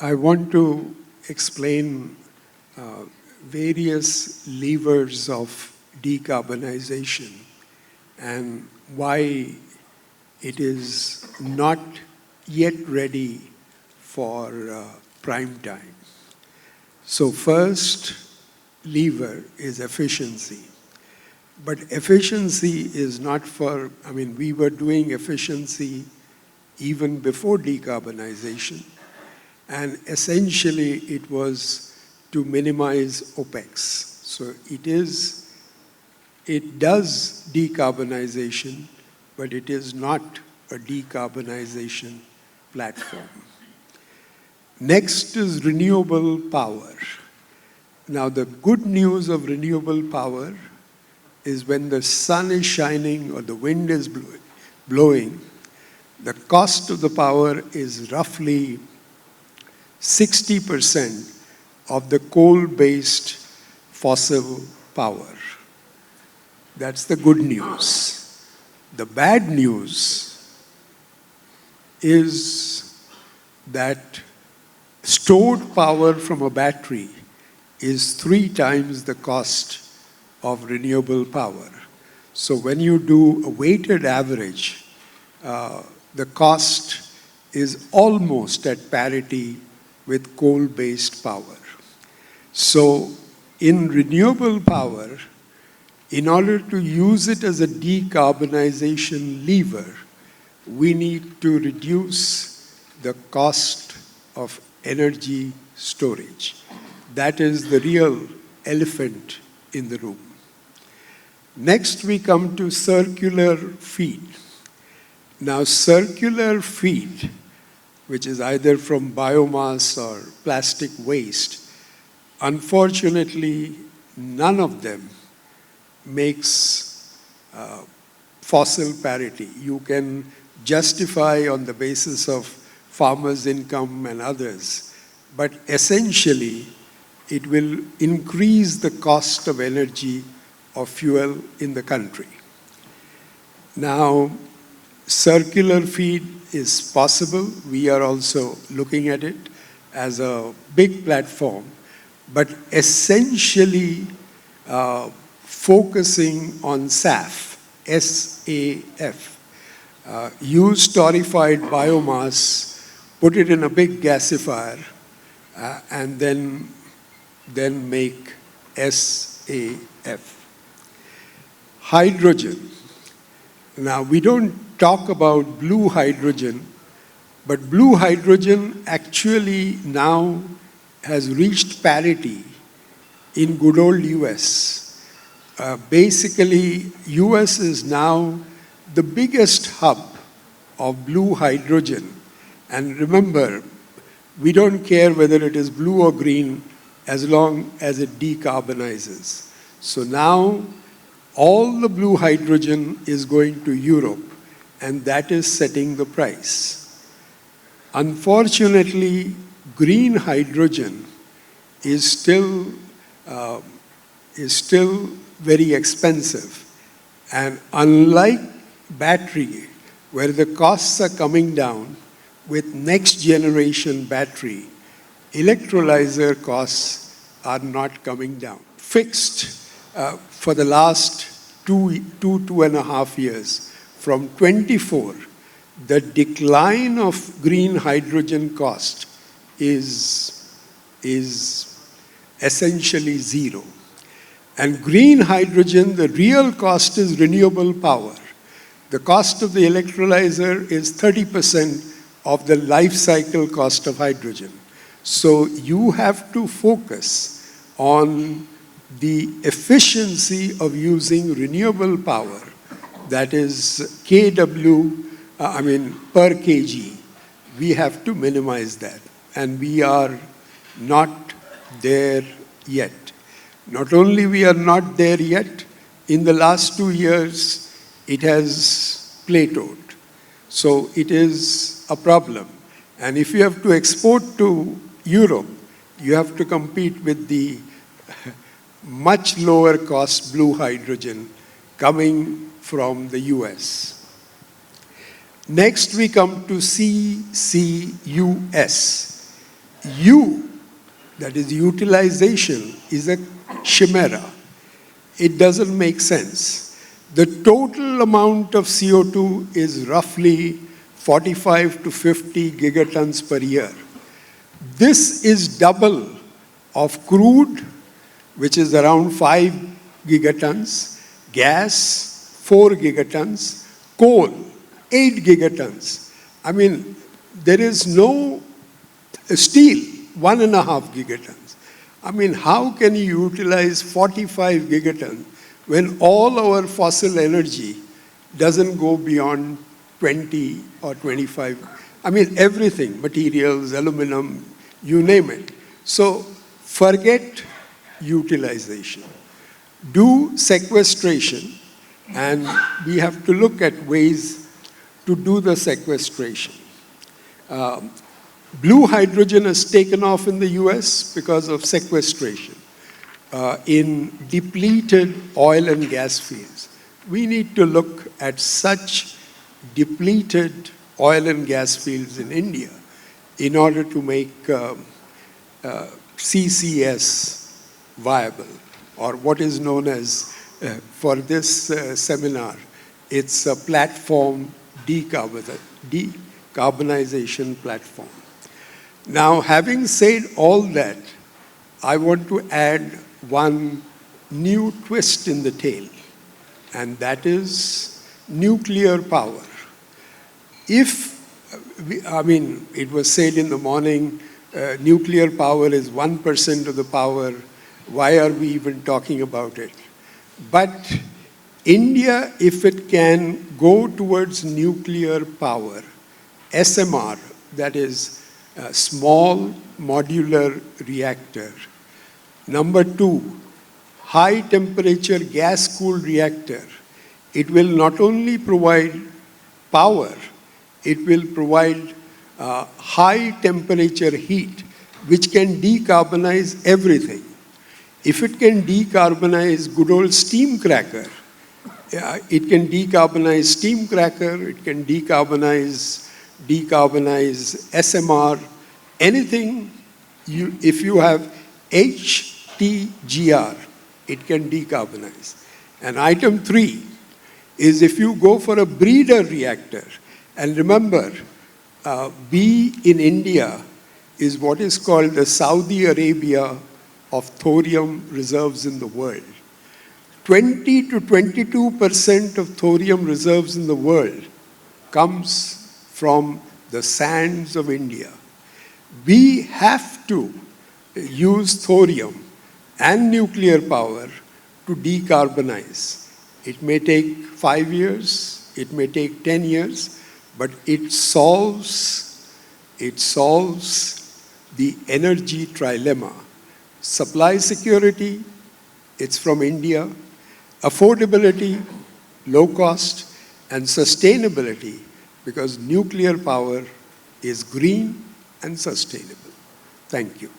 I want to explain various levers of decarbonization and why it is not yet ready for prime time. So first lever is efficiency. But efficiency is not for, we were doing efficiency even before decarbonization. And essentially it was to minimize OPEX. So it does decarbonization, but it is not a decarbonization platform. Next is renewable power. Now the good news of renewable power is when the sun is shining or the wind is blowing, the cost of the power is roughly 60% of the coal-based fossil power. That's the good news. The bad news is that stored power from a battery is 3 times the cost of renewable power. So when you do a weighted average, the cost is almost at parity with coal-based power. So in renewable power, in order to use it as a decarbonization lever, we need to reduce the cost of energy storage. That is the real elephant in the room. Next, we come to circular feed. Now, circular feed, which is either from biomass or plastic waste, unfortunately, none of them makes fossil parity. You can justify on the basis of farmers' income and others, but essentially, it will increase the cost of energy or fuel in the country. Now, circular feed is possible. We are also looking at it as a big platform, but essentially focusing on SAF, S-A-F. Use torrefied biomass, put it in a big gasifier, and then make SAF. Hydrogen. Now, we don't talk about blue hydrogen, but blue hydrogen actually now has reached parity in good old US. Basically, US is now the biggest hub of blue hydrogen. And remember, we don't care whether it is blue or green as long as it decarbonizes. So now, all the blue hydrogen is going to Europe, and that is setting the price. Unfortunately, green hydrogen is still very expensive. And unlike battery, where the costs are coming down, with next generation battery, electrolyzer costs are not coming down. Fixed for the last two and a half years, from 24, the decline of green hydrogen cost is essentially zero. And green hydrogen, the real cost is renewable power. The cost of the electrolyzer is 30% of the life cycle cost of hydrogen. So you have to focus on the efficiency of using renewable power, that is KW, per kg. We have to minimize that, and we are not there yet. Not only we are not there yet, in the last 2 years, it has plateaued. So it is a problem. And if you have to export to Europe, you have to compete with the much lower cost blue hydrogen coming from the US. Next, we come to CCUS. U, that is utilization, is a chimera. It doesn't make sense. The total amount of CO2 is roughly 45 to 50 gigatons per year. This is double of crude, which is around 5 gigatons, gas, 4 gigatons, coal, 8 gigatons. I mean, there is no steel, 1.5 gigatons. I mean, how can you utilize 45 gigatons when all our fossil energy doesn't go beyond 20 or 25? I mean, everything, materials, aluminum, you name it. So forget utilization. Do sequestration, and we have to look at ways to do the sequestration. Blue hydrogen has taken off in the US because of sequestration in depleted oil and gas fields. We need to look at such depleted oil and gas fields in India in order to make CCS viable, or what is known as, for this seminar, it's a platform decarbonization platform. Now, having said all that, I want to add one new twist in the tale, and that is nuclear power. It was said in the morning, nuclear power is 1% of the power. Why are we even talking about it? But India, if it can go towards nuclear power, SMR, that is a small modular reactor. Number 2, high temperature gas cooled reactor. It will not only provide power, it will provide high temperature heat, which can decarbonize everything. If it can decarbonize good old steam cracker, it can decarbonize steam cracker, it can decarbonize SMR, anything. If you have HTGR, it can decarbonize. And item 3 is if you go for a breeder reactor, and remember, B in India is what is called the Saudi Arabia of thorium reserves in the world. 20 to 22% of thorium reserves in the world comes from the sands of India. We have to use thorium and nuclear power to decarbonize. It may take 5 years, it may take 10 years, but it solves the energy trilemma. Supply security, it's from India. Affordability, low cost, and sustainability, because nuclear power is green and sustainable. Thank you.